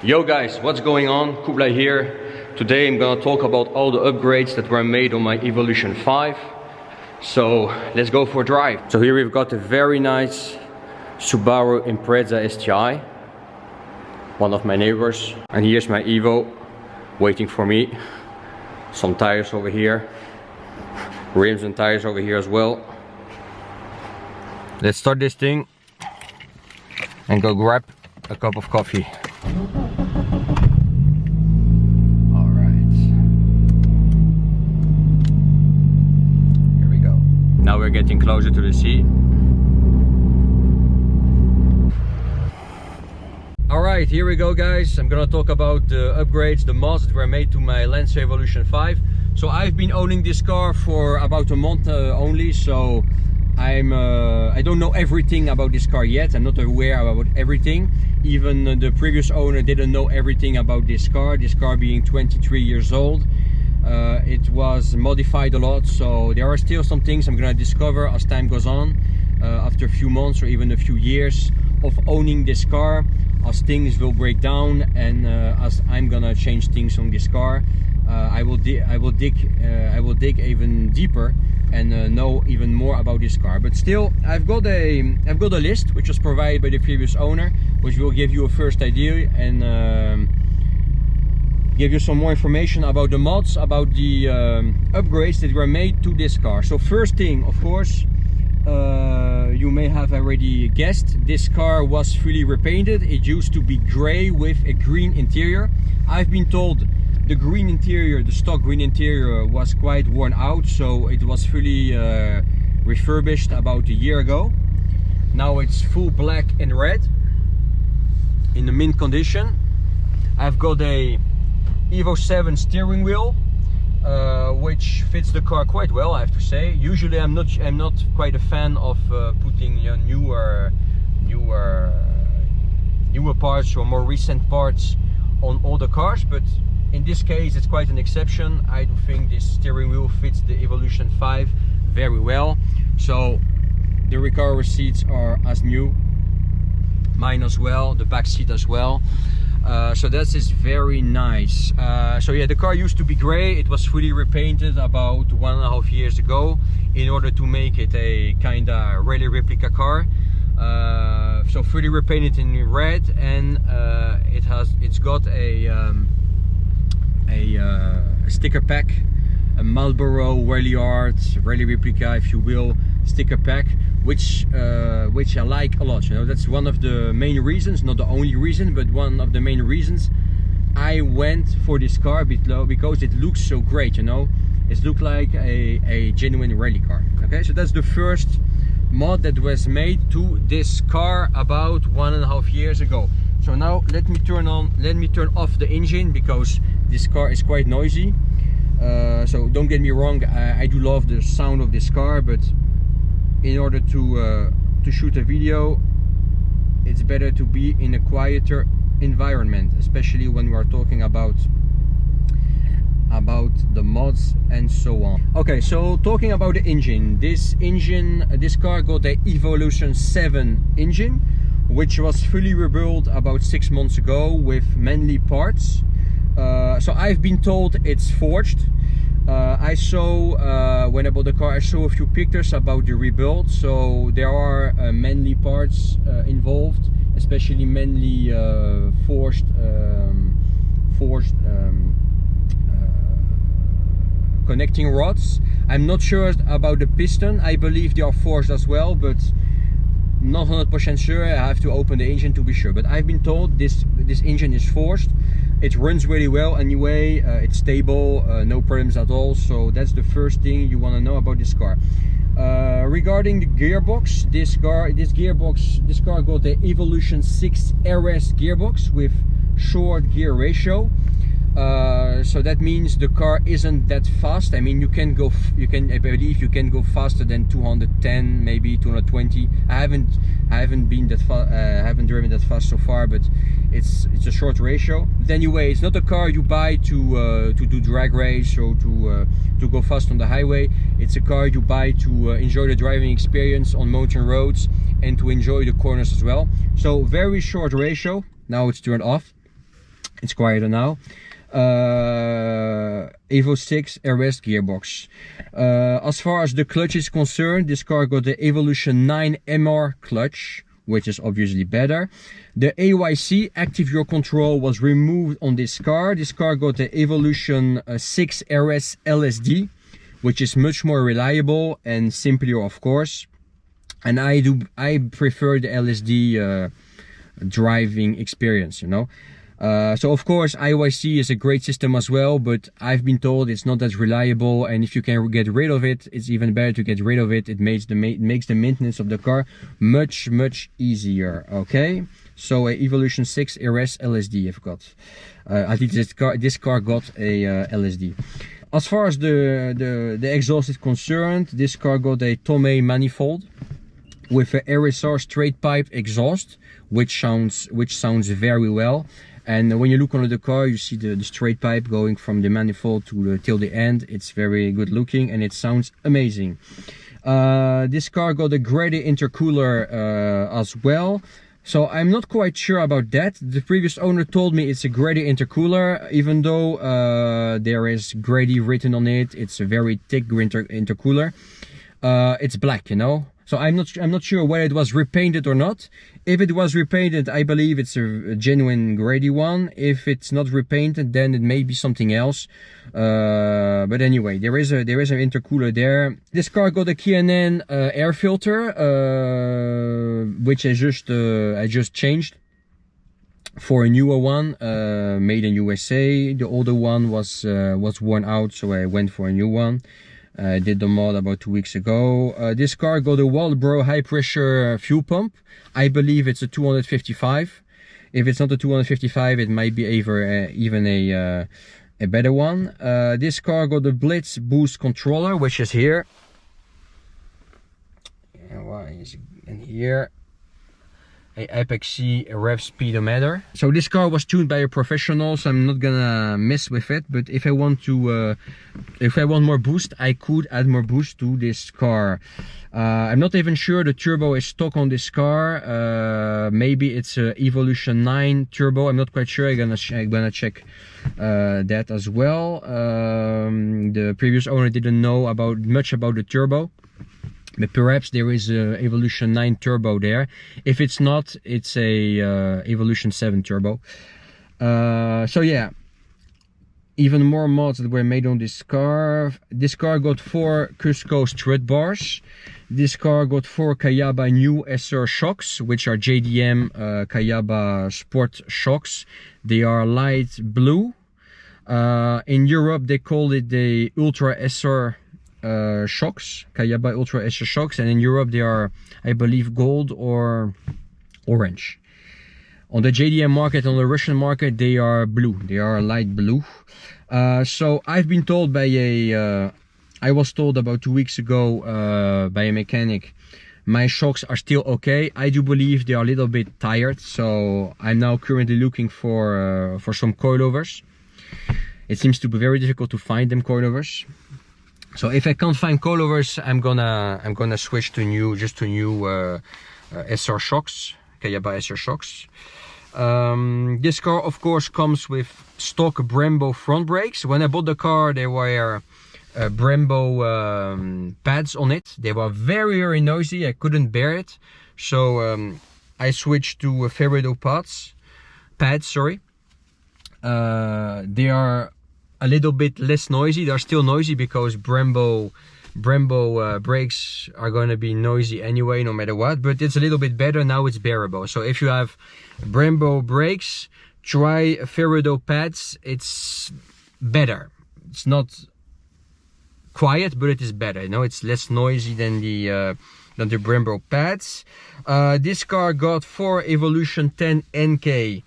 Yo guys, what's going on? Kublai here. Today I'm gonna talk about all the upgrades that were made on my Evolution 5. So let's go for a drive. So here we've got a very nice Subaru Impreza STI, one of my neighbors. And here's my Evo waiting for me. Some tires over here, rims and tires over here as well. Let's start this thing and go grab a cup of coffee. Now we're getting closer to the sea. Alright, here we go guys. I'm gonna talk about the upgrades, the mods that were made to my Lancer Evolution 5. So I've been owning this car for about a month only, so I don't know everything about this car yet. I'm not aware about everything. Even the previous owner didn't know everything about this car being 23 years old. It was modified a lot, so there are still some things I'm gonna discover as time goes on, after a few months or even a few years of owning this car, as things will break down and as I'm gonna change things on this car. I will dig even deeper and know even more about this car. But still, I've got a list which was provided by the previous owner, which will give you a first idea and give you some more information about the mods, about the upgrades that were made to this car. So first thing, of course, you may have already guessed, this car was fully repainted. It used to be gray with a green interior. I've been told the green interior, the stock green interior, was quite worn out, so it was fully refurbished about a year ago. Now it's full black and red in the mint condition. I've got a Evo 7 steering wheel, which fits the car quite well, I have to say. Usually I'm not quite a fan of putting newer parts or more recent parts on all the cars, but in this case it's quite an exception. I do think this steering wheel fits the Evolution 5 very well. So the rear car seats are as new, mine as well, the back seat as well. So that is very nice. So yeah, the car used to be gray. It was fully repainted about 1.5 years ago in order to make it a kinda rally replica car. So fully repainted in red, and it's got a sticker pack, a Marlboro Rally Art rally replica, if you will, sticker pack, which I like a lot. You know, that's one of the main reasons, not the only reason, but one of the main reasons I went for this car, because it looks so great. You know, it looks like a genuine rally car. Okay, so that's the first mod that was made to this car about 1.5 years ago. So now let me turn off the engine, because this car is quite noisy. So don't get me wrong, I do love the sound of this car, but in order to shoot a video, it's better to be in a quieter environment, especially when we are talking about the mods and so on. Okay, so talking about the engine, this car got a Evolution 7 engine, which was fully rebuilt about 6 months ago with mainly parts. So I've been told it's forged. I saw, when I bought the car, I saw a few pictures about the rebuild. So there are mainly parts involved, especially mainly forged connecting rods. I'm not sure about the piston. I believe they are forged as well, but not 100% sure. I have to open the engine to be sure, but I've been told this engine is forged. It runs really well anyway. It's stable, no problems at all. So that's the first thing you want to know about this car. Regarding the gearbox, this car got the Evolution 6 RS gearbox with short gear ratio. So that means the car isn't that fast. I mean, I believe you can go faster than 210, maybe 220. I haven't been that fast. I haven't driven that fast so far, but it's a short ratio. But anyway, it's not a car you buy to do drag race or to go fast on the highway. It's a car you buy to enjoy the driving experience on mountain roads and to enjoy the corners as well. So very short ratio. Now it's turned off. It's quieter now. Evo 6 RS gearbox. As far as the clutch is concerned, this car got the Evolution 9 MR clutch, which is obviously better. The AYC, Active Your Control, was removed on this car. This car got the Evolution 6 RS LSD, which is much more reliable and simpler, of course. And I prefer the LSD driving experience, you know. So of course IYC is a great system as well, but I've been told it's not as reliable, and if you can get rid of it, it's even better to get rid of it. It makes the maintenance of the car much easier. Okay, so a Evolution 6 RS LSD I've got. I think this car got a LSD. As far as the exhaust is concerned, this car got a Tomei manifold with a RSR straight pipe exhaust, which sounds very well. And when you look under the car, you see the straight pipe going from the manifold to till the end. It's very good looking and it sounds amazing. This car got a Grady intercooler as well. So I'm not quite sure about that. The previous owner told me it's a Grady intercooler, even though there is Grady written on it. It's a very thick intercooler. It's black, you know. So I'm not sure whether it was repainted or not. If it was repainted, I believe it's a genuine Grady one. If it's not repainted, then it may be something else. But anyway, there is an intercooler there. This car got a K&N air filter, which I just changed for a newer one, made in USA. The older one was worn out, so I went for a new one. I did the mod about 2 weeks ago. This car got a Walbro high pressure fuel pump. I believe it's a 255. If it's not a 255, it might be even a better one. This car got a Blitz boost controller, which is here. Why is it in here? A Apex-C rev speedometer. So this car was tuned by a professional, so I'm not gonna mess with it. But if I want more boost, I could add more boost to this car. I'm not even sure the turbo is stock on this car. Maybe it's a Evolution 9 turbo. I'm not quite sure. I'm gonna check that as well. The previous owner didn't know much about the turbo. But perhaps there is a Evolution 9 turbo there. If it's not, it's a Evolution 7 turbo. So yeah, even more mods that were made on this car. This car got 4 Cusco strut bars. This car got 4 Kayaba new SR shocks, which are JDM Kayaba Sport shocks. They are light blue. In Europe, they call it the Ultra SR shocks, Kayaba Ultra SR shocks, and in Europe they are, I believe, gold or orange. On the JDM market, on the Russian market, they are blue. They are light blue. So I've been told by I was told about 2 weeks ago by a mechanic, my shocks are still okay. I do believe they are a little bit tired, so I'm now currently looking for some coilovers. It seems to be very difficult to find them coilovers. So if I can't find coilovers, I'm gonna switch to new SR shocks, Kayaba SR shocks. This car, of course, comes with stock Brembo front brakes. When I bought the car, there were Brembo pads on it. They were very noisy. I couldn't bear it, so I switched to Ferrado pads. Sorry. They are a little bit less noisy. They're still noisy because Brembo brakes are going to be noisy anyway, no matter what, but it's a little bit better now. It's bearable. So if you have Brembo brakes, try Ferrado pads. It's better. It's not quiet, but it is better. You know, it's less noisy than the Brembo pads. This car got 4 Evolution 10 NK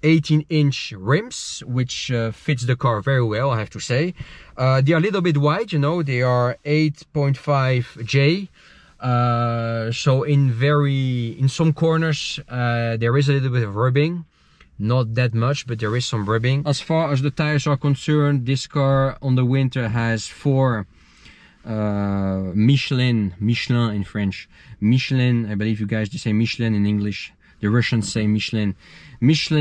18-inch rims, which fits the car very well, I have to say. They are a little bit wide, you know. They are 8.5J. So in some corners there is a little bit of rubbing. Not that much, but there is some rubbing. As far as the tires are concerned, this car on the winter has 4 Michelin in French. Michelin, I believe you guys just say Michelin in English. the Russians say Michelin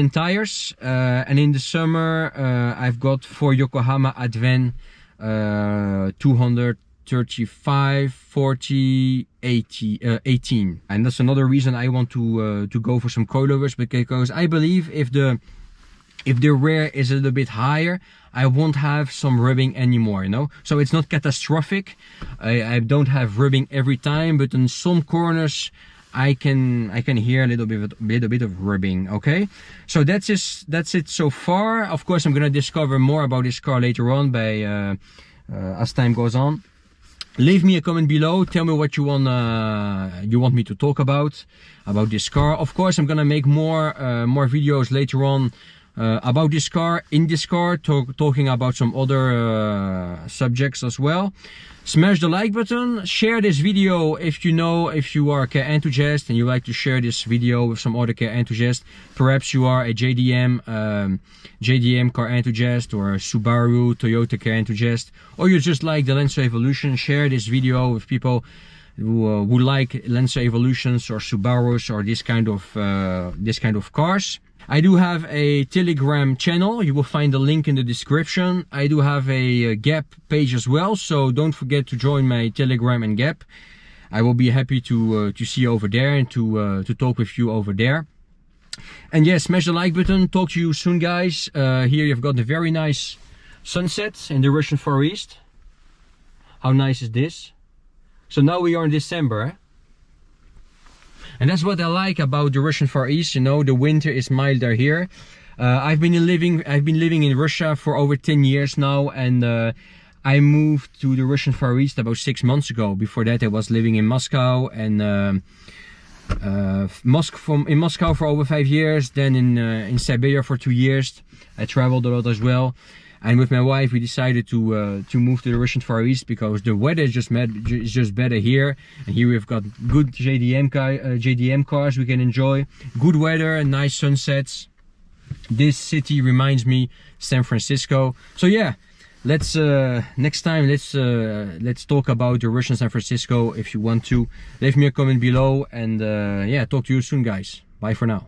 tires. And in the summer, I've got for Yokohama Advent 235, 40, 80, 18. And that's another reason I want to go for some coilovers, because I believe if the rear is a little bit higher, I won't have some rubbing anymore, you know. So it's not catastrophic. I don't have rubbing every time, but in some corners I can hear a little bit of rubbing. Okay, so that's it so far. Of course, I'm gonna discover more about this car later on as time goes on. Leave me a comment below. Tell me what you want me to talk about this car. Of course, I'm gonna make more videos later on about this car, talking about some other subjects as well. Smash the like button, share this video if you are a car enthusiast and you like to share this video with some other car enthusiasts. Perhaps you are a JDM car enthusiast, or a Subaru, Toyota car enthusiast, or you just like the Lancer Evolution. Share this video with people who like Lancer Evolutions or Subarus or this kind of cars. I do have a Telegram channel. You will find the link in the description. I do have a Gap page as well, so don't forget to join my Telegram and Gap. I will be happy to see you over there and to talk with you over there. And yes, smash the like button. Talk to you soon, guys. Here you've got the very nice sunset in the Russian Far East. How nice is this? So now we are in December. Eh? And that's what I like about the Russian Far East. You know, the winter is milder here. I've been living in Russia for over 10 years now, and I moved to the Russian Far East about 6 months ago. Before that, I was living in Moscow, and in Moscow for over 5 years. Then in Siberia for 2 years. I traveled a lot as well. And with my wife, we decided to move to the Russian Far East because the weather is just better here. And here we've got good JDM cars we can enjoy, good weather and nice sunsets. This city reminds me San Francisco. So yeah, let's next time let's talk about the Russian San Francisco if you want to. Leave me a comment below, and yeah, talk to you soon, guys. Bye for now.